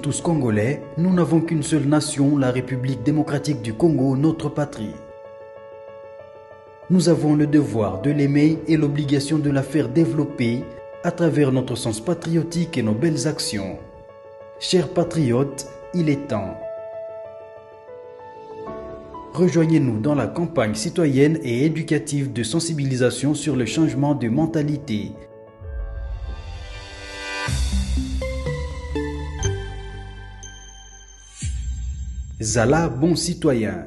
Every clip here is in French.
tous Congolais, nous n'avons qu'une seule nation, la République démocratique du Congo, notre patrie. Nous avons le devoir de l'aimer et l'obligation de la faire développer à travers notre sens patriotique et nos belles actions. Chers patriotes, il est temps. Rejoignez-nous dans la campagne citoyenne et éducative de sensibilisation sur le changement de mentalité. Zala bon citoyen.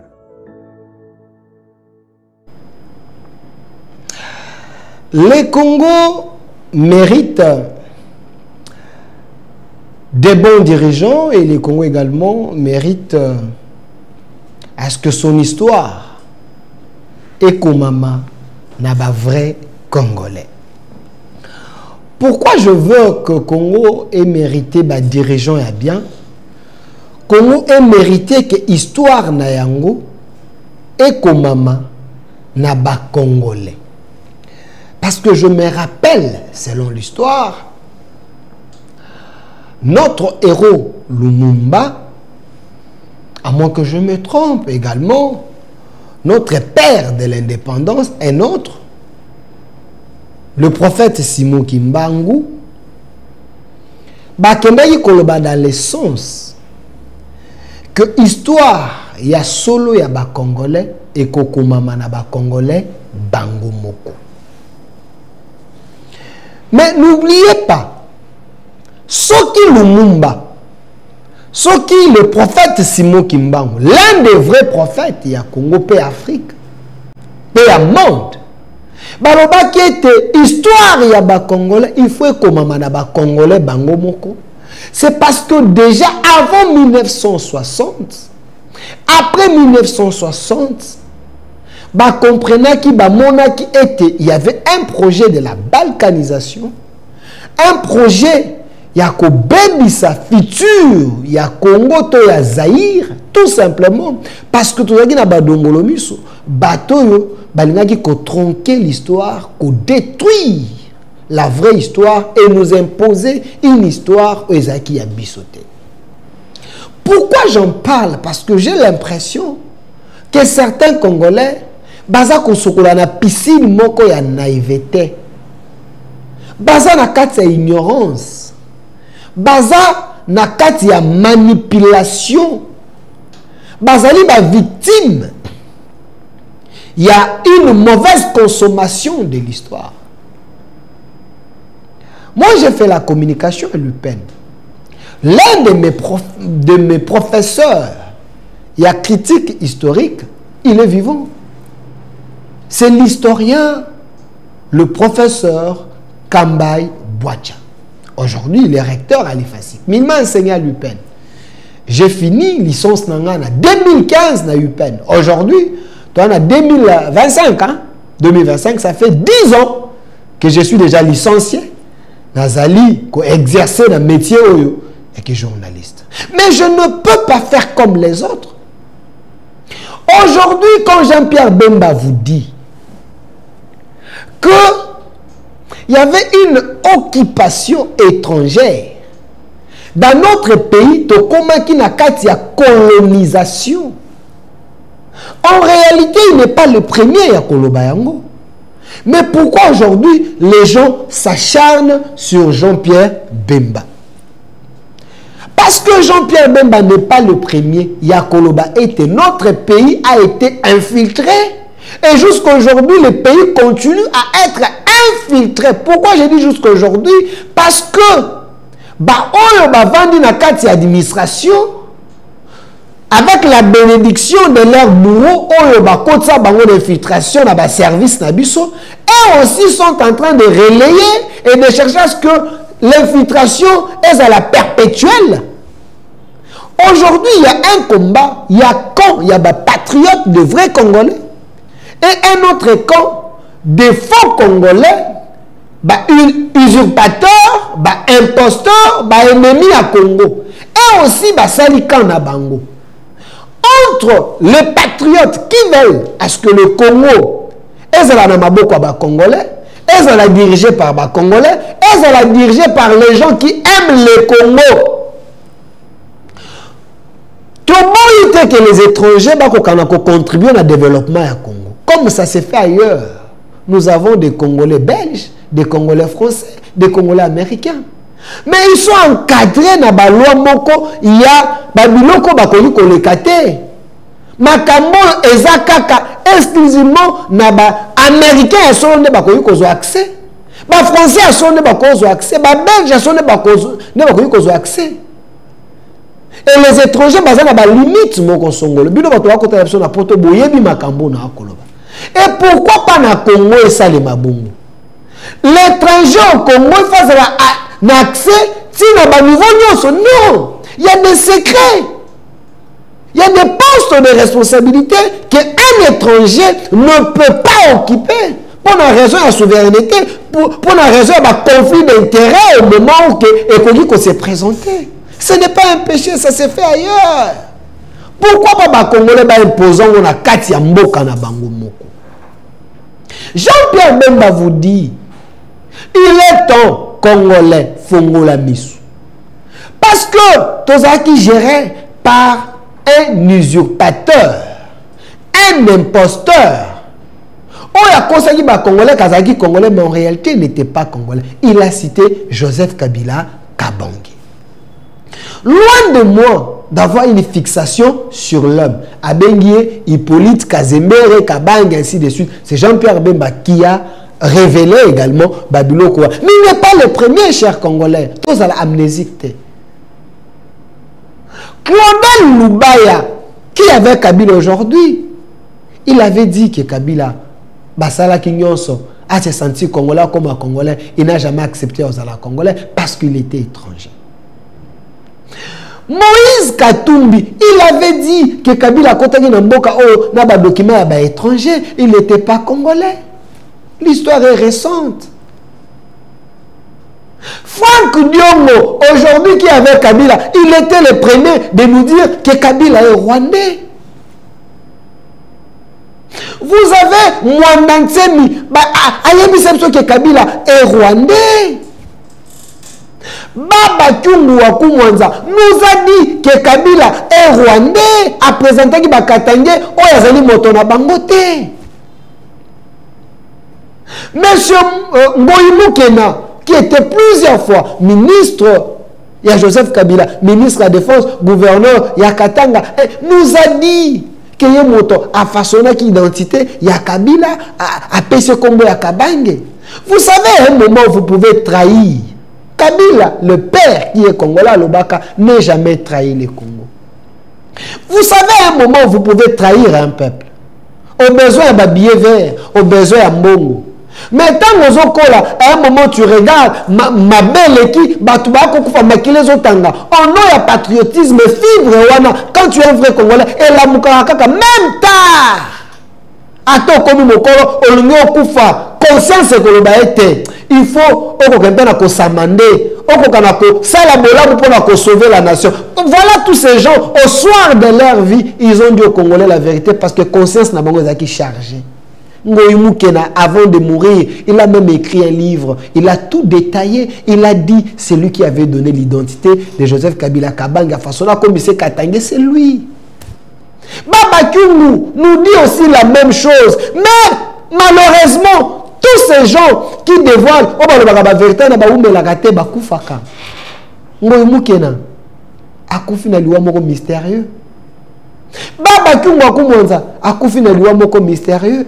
Le Congo mérite des bons dirigeants et le Congo également mérite à ce que son histoire est comme n'a pas vrai Congolais. Pourquoi je veux que Congo ait mérité des dirigeants et bien? Congo ait mérité que l'histoire na yango et comme n'a pas Congolais. Parce que je me rappelle, selon l'histoire, notre héros Lumumba, à moins que je me trompe également, notre père de l'indépendance est notre, le prophète Simon Kimbangu, bakembayi koloba dans le sens que l'histoire il y a solo ya ba Congolais et kokomama na ba Congolais bango moko. Mais n'oubliez pas, ce qui Lumumba, ce qui le prophète Simon Kimbangu, l'un des vrais prophètes, il y a Congo, paix Afrique, paix à monde. Baloba qui était histoire, il y a ba Congolais, il faut que na ba Congolais bango moko. C'est parce que déjà avant 1960, après 1960, comprenait qu'il y avait un projet de la balkanisation, un projet, il y a sa futur, il y a Congo, il y a Zaïre, tout simplement, parce que tout le monde a dongolomiso, bateau, il faut tronquer l'histoire, faut détruire la vraie histoire et nous imposer une histoire où Ezaki a bissoté. Pourquoi j'en parle? Parce que j'ai l'impression que certains Congolais baza kosokola na piscine moko ya naïveté, baza na kati ya ignorance, baza na kati ya manipulation, bazali ba victime. Il y a une mauvaise consommation de l'histoire. Moi j'ai fait la communication à l'UPEN. L'un de mes professeurs, il y a critique historique, il est vivant. C'est l'historien, le professeur Kambay Bouacha. Aujourd'hui, il est recteur à l'IFASIC. Mais il m'a enseigné à l'UPEN. J'ai fini licence Nangana 2015 à l'UPEN. Aujourd'hui, tu en as 2025. Hein? 2025, ça fait 10 ans que je suis déjà licencié. Nazali, qui exercer le métier et qui est journaliste. Mais je ne peux pas faire comme les autres. Aujourd'hui, quand Jean-Pierre Bemba vous dit qu'il y avait une occupation étrangère dans notre pays, il y a colonisation. En réalité, il n'est pas le premier à Kolobayango. Mais pourquoi aujourd'hui les gens s'acharnent sur Jean-Pierre Bemba? Parce que Jean-Pierre Bemba n'est pas le premier. Yakoloba était, notre pays a été infiltré. Et jusqu'à aujourd'hui, le pays continue à être infiltré. Pourquoi j'ai dit jusqu'à aujourd'hui? Parce que, vendu na kati administration, avec la bénédiction de leurs bourreaux, d'infiltration dans le service Nabiso, eux aussi sont en train de relayer et de chercher à ce que l'infiltration est à la perpétuelle. Aujourd'hui, il y a un combat, il y a camp, il y a des patriotes de vrais Congolais et un autre camp de faux Congolais, usurpateurs, imposteurs, ennemis à Congo. Et aussi, Salikan na Bango. Entre les patriotes qui veulent à ce que le Congo est Congolais, est dirigé par les Congolais, est dirigé par les gens qui aiment le Congo. montre que les étrangers contribuent au développement du Congo. Comme ça se fait ailleurs. Nous avons des Congolais belges, des Congolais français, des Congolais américains. Mais ils sont encadrés dans la loi moko, il y a babiloko bakoyi kolekate. Makambo ezakaka exclusivement na ba américains sont ne bakoyi kozo accès. Ba français sont ne bakozo accès, ba belges sont ne bakoyi kozo accès. Et les étrangers bazana ba limite moko songolo. Bino bato ba kota na poto boyebi makambo na akoloba. Et pourquoi pas na Congo et ça les mabongo? L'étranger au Congo il faut un accès si na ba niveau nyonso. Non, il y a des secrets. Il y a des postes de responsabilité qu'un étranger ne peut pas occuper pour une raison de souveraineté, pour une raison de conflit d'intérêt au moment où il s'est présenté. Ce n'est pas un péché, ça se fait ailleurs. Pourquoi pas les Congolais imposant on a Katia Mboka na bango moko? Jean-Pierre Bemba vous dit, il est temps Congolais fongola misu. Parce que Tozaki géré par un usurpateur, un imposteur. On a conseillé les Congolais, Kazaki Congolais, mais en réalité il n'était pas Congolais. Il a cité Joseph Kabila Kabange. Loin de moi d'avoir une fixation sur l'homme. Abengie, Hippolyte, Kazemere, Kabange, ainsi de suite. C'est Jean-Pierre Bemba qui a révélé également Babyloko. Mais il n'est pas le premier, cher Congolais. Tous à l'amnésique. Claudel Lubaya, qui avait Kabila aujourd'hui, il avait dit que Kabila, Basala Kinyonso, a se senti Congolais comme un Congolais. Il n'a jamais accepté aux Congolais parce qu'il était étranger. Moïse Katumbi, il avait dit que Kabila Kotagi Namboka n'a pas document étranger, il n'était pas congolais. L'histoire est récente. Franck Diongo, aujourd'hui qui avait Kabila, il était le premier de nous dire que Kabila est rwandais. Vous avez Mwandansemi, que Kabila est rwandais. Baba Kyungu Wakumwanza nous a dit que Kabila est rwandais à présenter qui Bakatange Oyazali Motona Bangote. Monsieur Ngoïmou Kena, qui était plusieurs fois ministre, il y a Joseph Kabila, ministre de la Défense, gouverneur, il y a Katanga, nous a dit que Yemoto a façonné l'identité, il y a Kabila, a pêché Combo, il y a Kabange. Vous savez, à un moment où vous pouvez trahir. Kabila, le père qui est congolais, Lobaka, n'a jamais trahi le Congo. Vous savez, à un moment où vous pouvez trahir un peuple. Au besoin d'un billet vert, au besoin d'un mbongo. Mais tant que à un moment tu regardes ma belle équipe, on a un patriotisme, fibre, quand tu es un vrai Congolais, et la Moukarakaka, même tard. Attends, comme Mokoro, on l'union Koufa, conscience que le baïté. Il faut que sauver la nation. Voilà tous ces gens, au soir de leur vie, ils ont dit aux Congolais la vérité parce que conscience n'a pas été chargée. Avant de mourir, il a même écrit un livre. Il a tout détaillé. Il a dit, c'est lui qui avait donné l'identité de Joseph Kabila Kabanga. Façon comme il s'est Katangé, c'est lui. Baba Kyungu nous dit aussi la même chose. Mais malheureusement, tous ces gens qui dévoilent, la vérité, mystérieux. Baba Kyungu Wakumwanza, akufi na liwa moko mystérieux.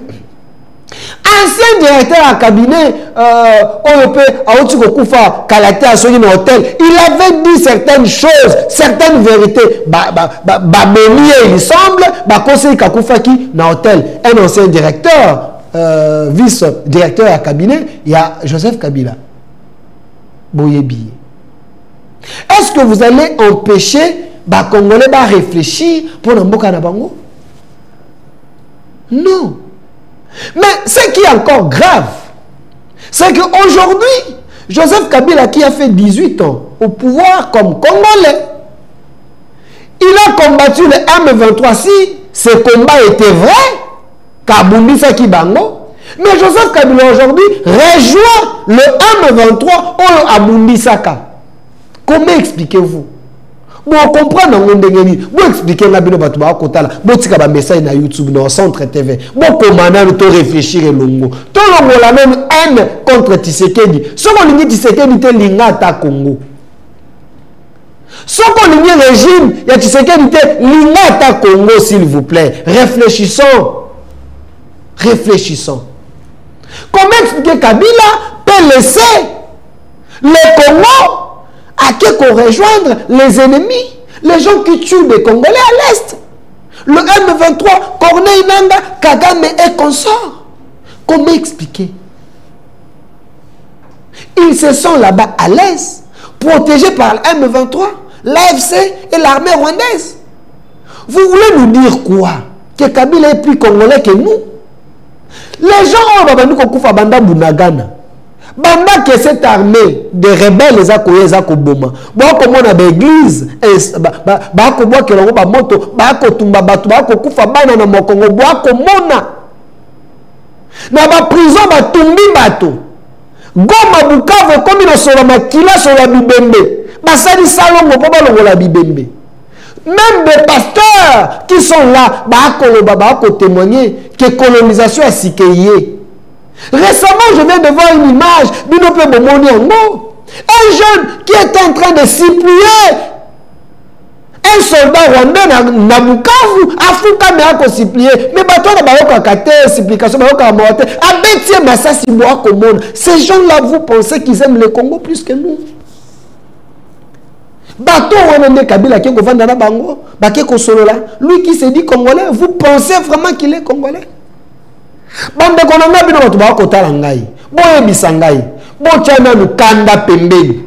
Ancien directeur à cabinet, il avait dit certaines choses, certaines vérités. Il semble, conseil Kakufaki na hôtel. Un ancien directeur, vice-directeur à cabinet, il y a Joseph Kabila. Boyebi. Est-ce que vous allez empêcher les Congolais de réfléchir pour Namboka Nabango? Non. Mais ce qui est encore grave, c'est qu'aujourd'hui, Joseph Kabila, qui a fait 18 ans au pouvoir comme Congolais, il a combattu le M23. Si ce combat était vrai, Kabundisa Kibango, mais Joseph Kabila aujourd'hui rejoint le M23 au Abundisaka. Comment expliquez-vous? Bon, comprendre on ndengeni. Bon, expliquer la bino batu ba kotala. Bon, tika ba message na YouTube, dans Centre TV. Bon, commandant, to réfléchir et longo. To longo la même haine contre Tshisekedi. Ce qu'on dit Tshisekedi te linga ta Congo. Ce qu'on dit régime, il y a Tshisekedi te linga ta Congo, s'il vous plaît. Réfléchissons. Réfléchissons. Comment expliquer Kabila peut laisser le Congo à qui qu'on rejoindre les ennemis, les gens qui tuent des Congolais à l'Est. Le M23, Corneille Nangaa, Kagame et consorts. Comment expliquer? Ils se sont là-bas à l'aise, protégés par le M23, l'AFC et l'armée rwandaise. Vous voulez nous dire quoi? Que Kabila est plus congolais que nous? Les gens ont nous qu'on banda bunagana. Banda que cette armée de rebelles les a koyé za koboma. Bon comme on a l'église, ba ko boa que l'on ba moto, ba ko tumba batu, ba ko kufa bana na mokongo, boa ko mona. Na ba prison ba tumbi bato. Goma Bukavu comme na sola makila sola bibembe. Ba sali salongo po ba longola bibembe. Même des pasteurs qui sont là, ba ko témoigner que colonisation a sikeye. Récemment, je viens de voir une image un jeune qui était en train de supplier un soldat rwandais na Bukavu, Afrika mais a supplier. Mais bateau na baoka kate supplication baoka morte. Abetie masasi boa komona. Ces gens-là, vous pensez qu'ils aiment le Congo plus que nous? Bateau wana Kabila qui govanda na bango, ba ke kosolola. Lui qui se dit congolais, vous pensez vraiment qu'il est congolais? Bande konanga bino batu ba kotala ngai boye bisangai bochana lukanda pembeni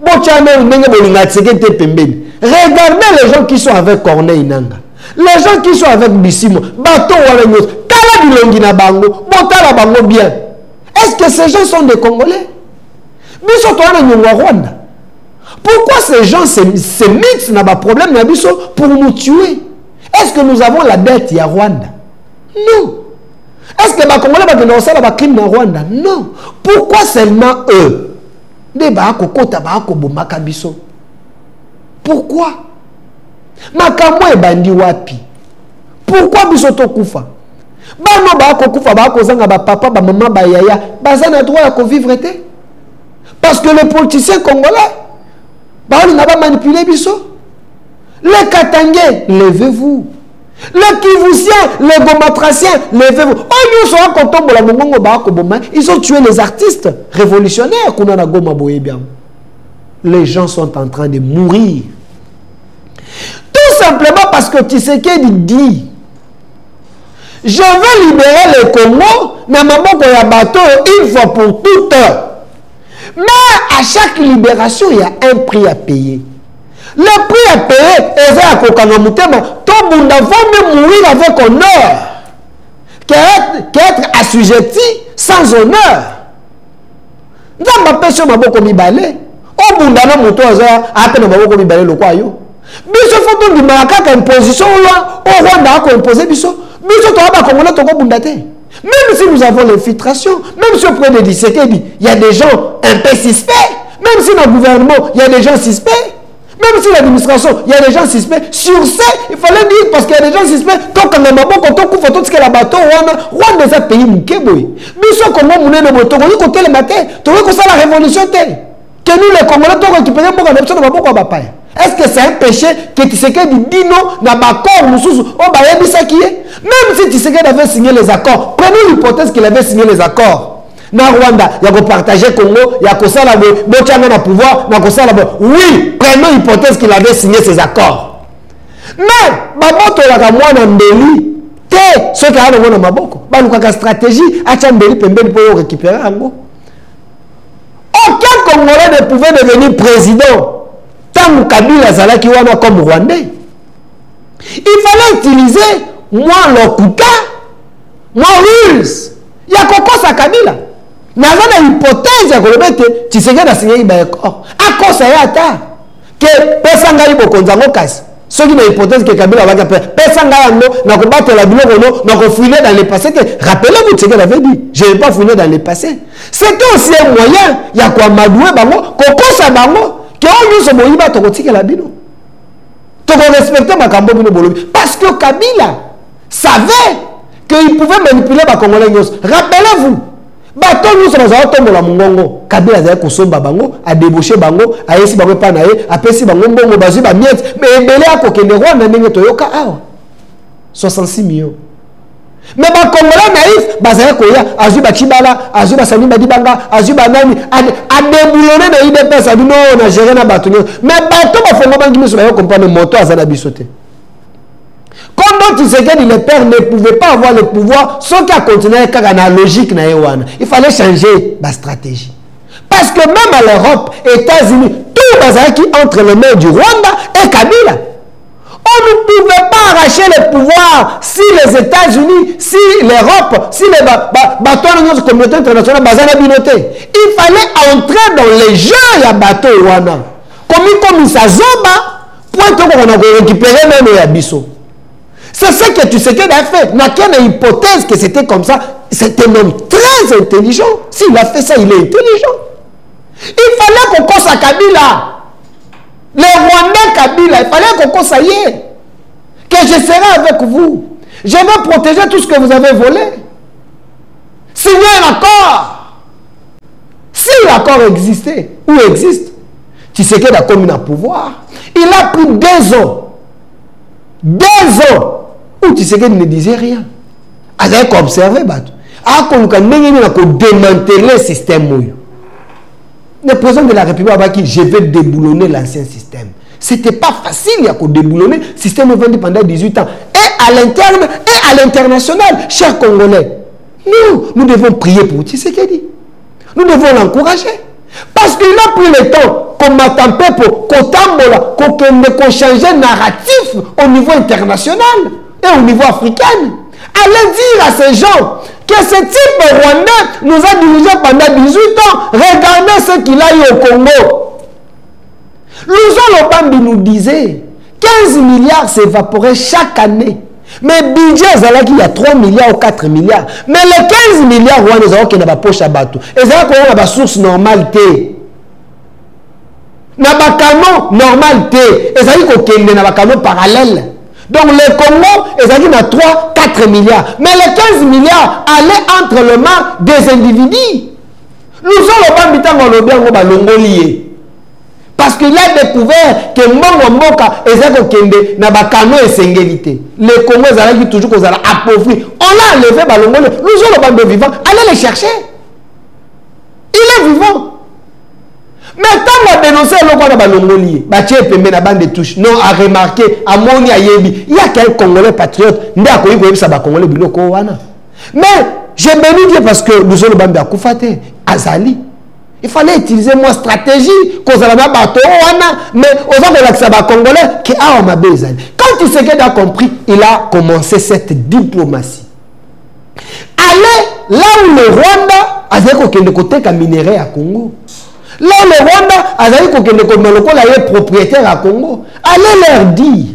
bochana ndenge bolinga tsekete pembeni. Regardez les gens qui sont avec Corneille Nangaa, les gens qui sont avec Bissimo bato wala nyos tala bilongi na bango botala bango bien. Est-ce que ces gens sont des Congolais? Biso to wana nyongwa Rwanda. Pourquoi ces gens se mixent na ba problème na biso pour nous tuer? Est-ce que nous avons la dette ya Rwanda? Non. Est-ce que les Congolais vont faire des crimes en Rwanda? Non. Pourquoi seulement eux? Pourquoi? Makambo e bandi wapi? Pourquoi biso to kufa? Bano ba ko kufa ba ko zanga ba papa ba maman ba yaya baza na droit à vivre te? Parce que les politiciens congolais ba on n'a pas manipulé biso. Les Katangais, levez-vous. Les Kivusiens, les Gomatraciens, levez-vous. Ils ont tué les artistes révolutionnaires. Les gens sont en train de mourir. Tout simplement parce que Tshisekedi dit: je veux libérer le Congo, une fois pour toutes. Mais à chaque libération, il y a un prix à payer. Le prix à payer est à Kokanamutema. Tout le monde va mourir avec honneur qu'être assujetti sans honneur. Dans ma personne, je vais me balayer. Au bout d'un moment, je vais me balayer le kwayo. Biso faut donc marquer une position là. Au Rwanda, on impose biso. Biso to aba Congolais to ko bundate. Même si nous avons l'infiltration, même si auprès de Tshisekedi, il y a des gens un peu suspects. Même si dans le gouvernement, il y a des gens suspects. Même si l'administration, il y a des gens suspects. Sur ça, il fallait dire parce qu'il y a des gens suspects. Tant qu'on a un quand on couvre tout ce qu'il y a bateau, Rwanda est un pays moukéboui. Biso comment on est le moto, on dit qu'on le matin, tu vois que ça la révolution que nous les Congolais, on récupère beaucoup d'adoption de Maboko Bapaya. Est-ce que c'est un péché que Tshisekedi dit non, n'a pas accord, nous sous, on va y ça qui est? Même si Tshisekedi avait signé les accords, prenons l'hypothèse qu'il avait signé les accords. Na Rwanda, il y a partager Congo, il y a que ça là, le pouvoir, il y a que ça là. Oui, prenons l'hypothèse qu'il avait signé ces accords. Mais, Baboto la mwana mbeli, ceux qui ont mwana maboko, une stratégie, acha mbeli pembeni pour récupérer Ango. Aucun Congolais ne pouvait devenir président tant que Kabila Zalaki wana comme Rwandais. Il fallait utiliser moi Lokuta, moi Rules. Il y a Koko Sakabila. N'a pas d'hypothèse à Kolobete, tu sais que la signé d'accord. À cause ça y a ta que Pesanga ibo konzango kasi. Ceux qui ont l'hypothèse que Kabila va faire Pesanga yango na combattre la biloko na ko fouiller dans le passé. Rappelez-vous ce qu'elle avait dit. Je ne vais pas fouiller dans le passé. C'était aussi un moyen. Il y a quoi madoué bango, Koko sa bango, que on nous se moyiba to kotike la bino. Tu dois respecter ma Kambo Bino Bolobi. Parce que Kabila savait qu'il pouvait manipuler les Congolais. Rappelez-vous, bateau nous sommes à tomber la Mongongo. Kabila a kosomba bango, a débauché bango, a esi bango panaye, a pesi bango mbongo bazu ba miette, mais belé a kokende Rwanda ndenge toyoka awa. 66 millions. Mais les Congolais naïfs, bazaya koya, azu ba Chibala, azu ba Sani Badibanga, azu ba nani, a déboulonné na IDPS, a dit non, on a géré na bateau. Mais bateau ba fongo bangi miso ba yo comprendre moto azana bisoté. Quand tu sais que les pères ne pouvaient pas avoir le pouvoir, sans qu'à continuer car la logique na yewana. Il fallait changer la stratégie. Parce que même à l'Europe, États-Unis, tout bazaya qui entre les mains du Rwanda et Kabila. On ne pouvait pas arracher le pouvoir si les États-Unis, si l'Europe, si les bateaux de notre communauté internationale, il fallait entrer dans les jeux à bateau Rwanda. Comme ça zoba, pour qu'on a récupéré même les abyssos. C'est ce que tu sais qu'il a fait. Il n'y a qu'une hypothèse que c'était comme ça. C'était même très intelligent. S'il a fait ça, il est intelligent. Il fallait qu'on commence à Kabila. Les Rwandais Kabila, il fallait qu'on commence à y est. Que je serai avec vous. Je vais protéger tout ce que vous avez volé. Signer un accord. Si l'accord existait, ou existe, tu sais qu'il a commis un pouvoir. Il a pris 2 ans. 2 ans. Où tu sais qu'il ne disait rien. Il a observé. Il a démantelé le système. Le président de la République a dit je vais déboulonner l'ancien système. Ce n'était pas facile de déboulonner le système vendu pendant 18 ans. Et à l'interne et à l'international, chers Congolais, nous devons prier pour Tshisekedi. Nous devons l'encourager. Parce qu'il a pris le temps qu'on m'attend pour qu'on change le narratif au niveau international et au niveau africain. Allez dire à ces gens que ce type rwandais nous a dirigés pendant 18 ans. Regardez ce qu'il a eu au Congo. Louzo Lobambi nous disait 15 milliards s'évaporaient chaque année. Mais le budget, il y a 3 milliards ou 4 milliards. Mais les 15 milliards, ils ont une poche à bateau. Ils ont une source normale. Ils ont un canon normal. Ils ont un canon parallèle. Donc le Congo, ils ont 3, 4 milliards. Mais les 15 milliards allaient entre les mains des individus. Nous sommes le lié. Parce qu'il a découvert que Mbongo Mboka est un canon et singélité. Les Congos ont toujours appauvri. On l'a enlevé Balongolé. Nous sommes le vivant. Allez les chercher. Il est vivant. Mais quand on a dénoncé le Balongolé, non, à remarquer, à Moni, à Yebi, il y a quelques Congolais patriotes. Mais je bénis Dieu parce que nous sommes le Koufate, Azali. Il fallait utiliser moi stratégie, mais Congolais qui a ma besoin. Quand tu sais qu'il a compris, il a commencé cette diplomatie. Allez là où le Rwanda a des côtés comme minerai à Congo. Là où le Rwanda a des propriétaires à Congo. Allez leur dire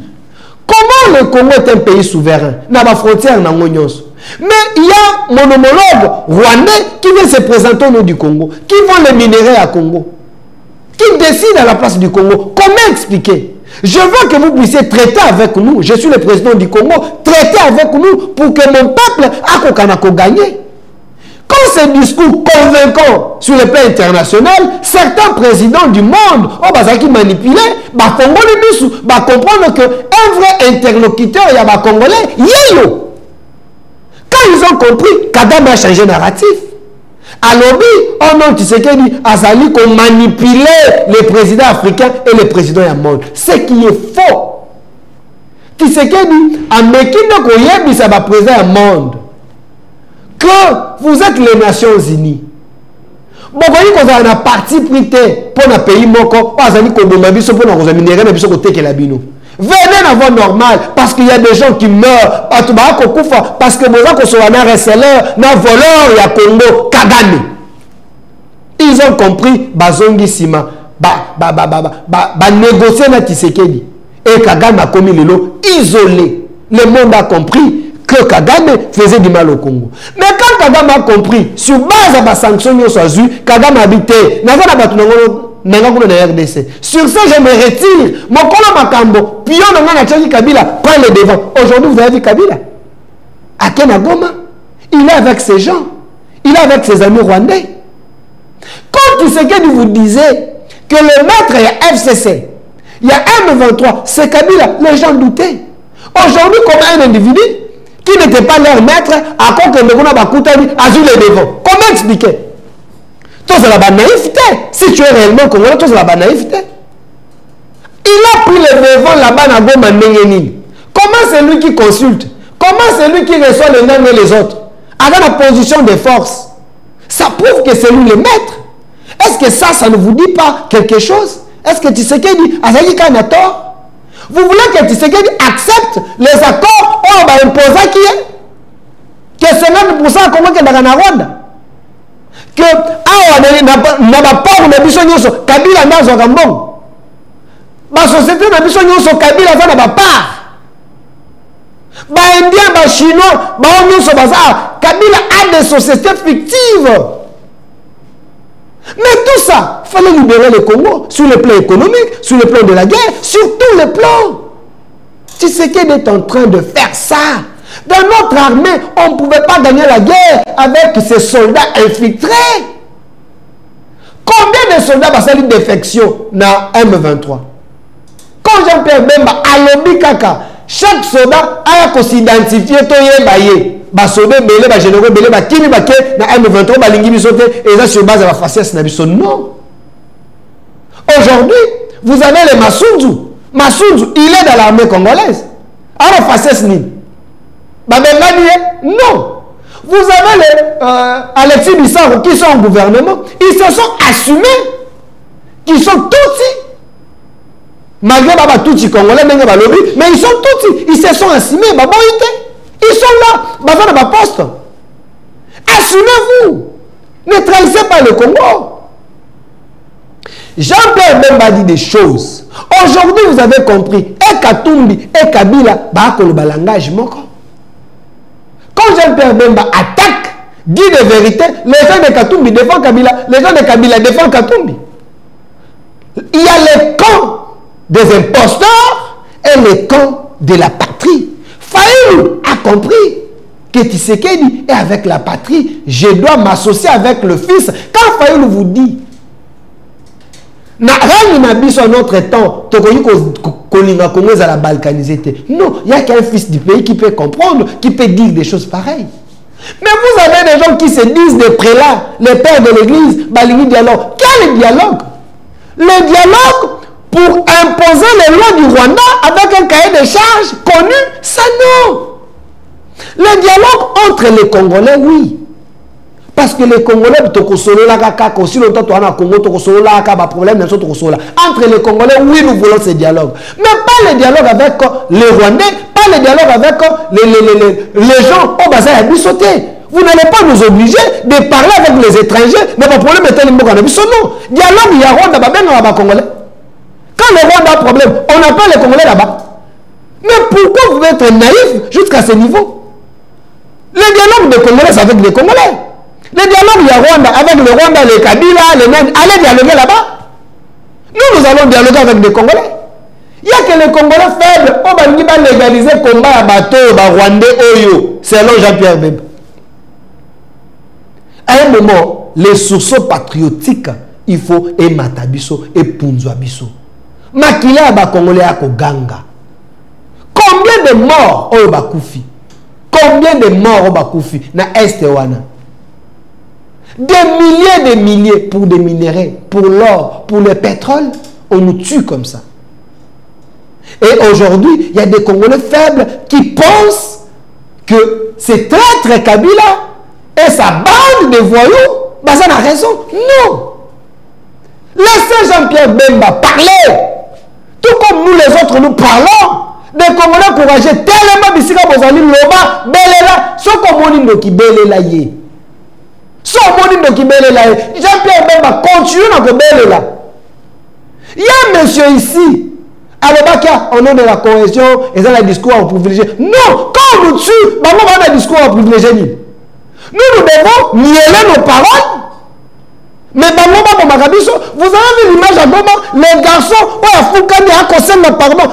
comment le Congo est un pays souverain. N'a pas frontière dans l'Onyos. Mais il y a mon homologue rwandais qui vient se présenter au nom du Congo, qui vend les minéraux à Congo, qui décide à la place du Congo. Comment expliquer? Je veux que vous puissiez traiter avec nous. Je suis le président du Congo. Traiter avec nous pour que mon peuple a gagné. Quand ce discours convaincant sur le plan international, certains présidents du monde qui manipulent, comprendre qu'un vrai interlocuteur, il y a des Congolais, yéyo. Quand ils ont compris, Kagame a changé narratif. Alors, oh non, tu sais qu'il Azali qu'on manipulait les présidents africains et les présidents du monde. Ce qui est faux. Tu sais qu'il a Mekino Koyebi, ça va président du monde. Que vous êtes les Nations Unies. Bon, vous avez un parti pris pour un pays moko, vous avez un minéraux, venez dans voie normale, parce qu'il y a des gens qui meurent, parce que vous sont un receleur, un voleur, il y a Congo, Kagame. Ils ont compris, Bazongi Sima, négocier na Tshisekedi. Et Kagame a commis le lot isolé. Le monde a compris que Kagame faisait du mal au Congo. Mais quand Kagame a compris, sur base de la sanction, Kagame a habité, Nangakulo na RDC. Sur ça, je me retire. Mon colo Makambo, Pion Nanga Tchaki Kabila, prend le devant. Aujourd'hui, vous avez vu Kabila? À Kenagoma, il est avec ses gens. Il est avec ses amis rwandais. Quand Tshisekedi vous disait que le maître est FCC, il y a M23, c'est Kabila, les gens doutaient. Aujourd'hui, comme un individu qui n'était pas leur maître, à quoi que le Gona Bakoutani a vu les devants. Comment expliquer? Toi, c'est la naïveté. Si tu es réellement congolais, toi, c'est la naïveté. Il a pris les devants là-bas dans Goma Nengenini. Comment c'est lui qui consulte? Comment c'est lui qui reçoit les uns et les autres? Avec la position de force. Ça prouve que c'est lui le maître. Est-ce que ça ne vous dit pas quelque chose? Est-ce que Tshisekedi a dit qu'il a tort? Vous voulez que Tshisekedi accepte les accords on va imposer qui est? Que 50% comment que dans la Rwanda? Que n'a pas peur de biso nyoso Kabila nazo kambongo. Ba société na biso nyoso Kabila za na ba part. Ba Indien, ba Chinois, ba nyoso baza Kabila a des sociétés fictives. Mais tout ça, il fallait libérer le Congo sur le plan économique, sur le plan de la guerre, sur tous les plans. Tshisekedi est en train de faire ça. Dans notre armée, on ne pouvait pas gagner la guerre avec ces soldats infiltrés. Combien de soldats va salir défection dans M23? Quand Jean-Pierre Bemba a lobby kaka, chaque soldat a s'identifier soldat belé généraux belé kimi bake na M23 balingi bisote et ça sur base de la faciès na biso. Non. Aujourd'hui, vous avez le Massoudou. Massoudou, il est dans l'armée congolaise. Alors faciès ni non. Vous avez les Alexis Bissaro qui sont au gouvernement. Ils se sont assumés qu'ils sont Tutsi. Malgré Baba Tutsi congolais, mais ils sont Tutsi. Ils se sont assumés. Ils sont là. Baba na poste. Assumez-vous. Ne trahissez pas le Congo. Jean-Pierre Bemba dit des choses. Aujourd'hui, vous avez compris. Et Katumbi et Kabila, le langage moko. Quand Jean-Pierre Bemba attaque, dit des vérités, les gens de Katumbi défendent Kabila, les gens de Kabila défendent Katumbi. Il y a les camps des imposteurs et les camps de la patrie. Fayoulou a compris que Tshisekedi est avec la patrie. Je dois m'associer avec le fils. Quand Fayoulou vous dit, notre temps, à la balkanisé. Non, il n'y a qu'un fils du pays qui peut comprendre, qui peut dire des choses pareilles. Mais vous avez des gens qui se disent des prélats, les pères de l'église, Balini dialogue. Quel dialogue? Le dialogue pour imposer les lois du Rwanda avec un cahier de charges connu, ça non. Le dialogue entre les Congolais, oui. Parce que les Congolais, aussi longtemps que problème, entre les Congolais, oui, nous voulons ce dialogue. Mais pas le dialogue avec les Rwandais, pas le dialogue avec les gens au bassin à Bissoté. Vous n'allez pas nous obliger de parler avec les étrangers, mais le problème est tellement grand. Non, dialogue, il y a Rwanda, il Congolais. Quand le Rwanda a un problème, on appelle les Congolais là-bas. Mais pourquoi vous pouvez être naïf jusqu'à ce niveau? Le dialogue des Congolais, c'est avec les Congolais. Le dialogue, il y a Rwanda, avec le Rwanda, les Kabila, les Nègres, allez dialoguer là-bas. Nous allons dialoguer avec les Congolais. Il n'y a que les Congolais faibles, on va légaliser le combat à bateau, Rwandais, Oyo, selon Jean-Pierre Bemba. À un moment, les sourceaux patriotiques, il faut et Matabiso et Punzuabiso. Makila à Congolais à Koganga. Combien de morts au Bakoufi? Combien de morts au Bakoufi? Na Est Wana. Des milliers pour des minéraux, pour l'or, pour le pétrole, on nous tue comme ça. Et aujourd'hui, il y a des Congolais faibles qui pensent que c'est traître Kabila et sa bande de voyous, bah ça n'a raison. Non. Laissez Jean-Pierre Bemba parler. Tout comme nous les autres, nous parlons. Des Congolais courageux, tellement bisika bozali loba, belela, so komoni qui belela ye. Jean-Pierre Bemba continue à là. Il y a un monsieur ici, au nom de la cohésion, et ça, le discours à privilégier. Non, quand on nous tue, on va un discours à privilégier. Nous devons nieler nos paroles Mais vous avez vu l'image à Goma, les garçons,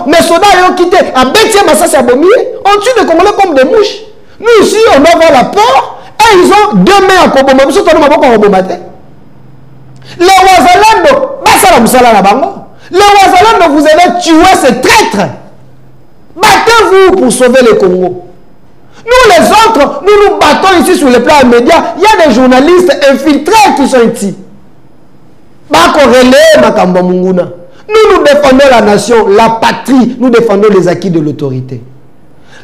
mais soda ont quitté, à Bétier, Massas, on tue les Congolais comme des mouches. Nous ici, on va voir la peur, et ils ont 2 mains à Koboma, les Ouazalando, les Ouazalando, vous allez tuer ces traîtres. Battez-vous pour sauver le Congo. Nous les autres, nous nous battons ici sur le plan média. Il y a des journalistes infiltrés qui sont ici. Nous défendons la nation, la patrie, nous défendons les acquis de l'autorité.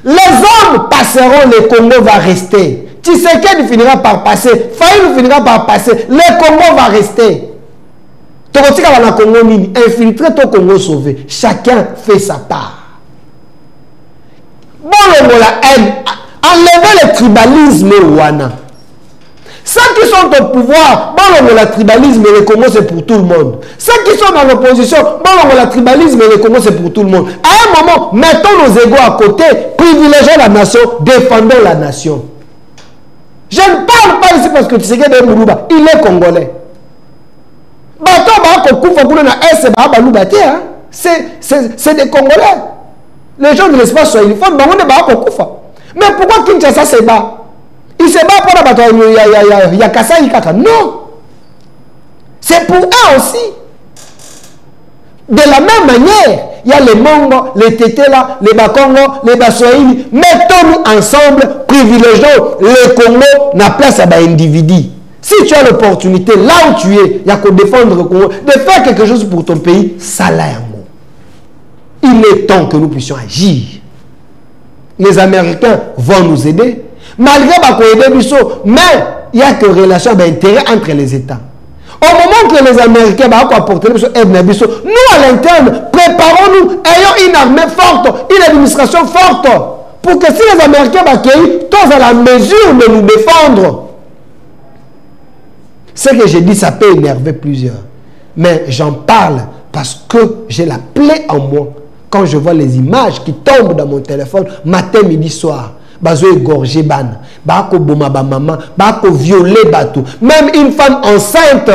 Les hommes passeront, le Congo va rester. Tshisekedi finira par passer, Faïl finira par passer, le Congo va rester. Infiltré ton Congo sauvé. Chacun fait sa part. Bon, la haine, enlever le tribalisme Wana. Ceux qui sont au pouvoir, bon, le tribalisme et le Congo c'est pour tout le monde. Ceux qui sont dans l'opposition, bon, le tribalisme et le Congo c'est pour tout le monde. À un moment, mettons nos égos à côté, privilégions la nation, défendons la nation. Je ne parle pas ici parce que tu sais qu'il il est congolais. C'est des Congolais. Les gens de l'espace sont uniformes, mais pourquoi Kinshasa se bat? Il se bat pour la bataille. Il y a Kassai Kaka. Non. C'est pour eux aussi. De la même manière, il y a les Mongo, les Tétéla, les Bakongo, les Baswahili. Mettons-nous ensemble, privilégions le Congo, na place à l'individu. Si tu as l'opportunité, là où tu es, il y a qu'à défendre le Congo, de faire quelque chose pour ton pays, ça l'a. Il est temps que nous puissions agir. Les Américains vont nous aider. Malgré mais il n'y a que relation d'intérêt entre les États. Au moment que les Américains vont apporter nous à l'interne, préparons-nous, ayons une armée forte, une administration forte, pour que si les Américains vont accueillir, tous à la mesure de nous défendre. Ce que j'ai dit, ça peut énerver plusieurs. Mais j'en parle parce que j'ai la plaie en moi. Quand je vois les images qui tombent dans mon téléphone, matin, midi, soir, bazo égorgé ban, bako boma ba maman, bako violer bateau. Même une femme enceinte,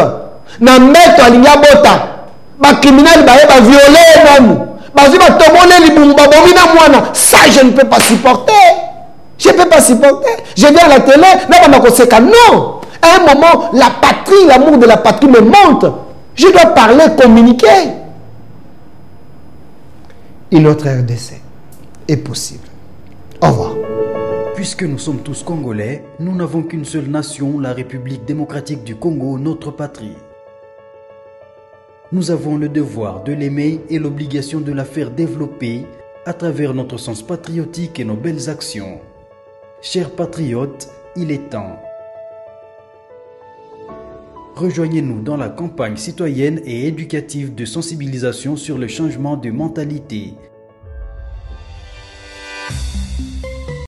na mettre à bota, ba criminel ba violer namu, bazo ba tomone libumba bomina mwana. Ça je ne peux pas supporter. Je ne peux pas supporter. Je viens à la télé, là ba koseka non. À un moment, la patrie, l'amour de la patrie me monte. Je dois parler, communiquer. Une autre RDC est possible. Au revoir. Puisque nous sommes tous Congolais, nous n'avons qu'une seule nation, la République démocratique du Congo, notre patrie. Nous avons le devoir de l'aimer et l'obligation de la faire développer à travers notre sens patriotique et nos belles actions. Chers patriotes, il est temps. Rejoignez-nous dans la campagne citoyenne et éducative de sensibilisation sur le changement de mentalité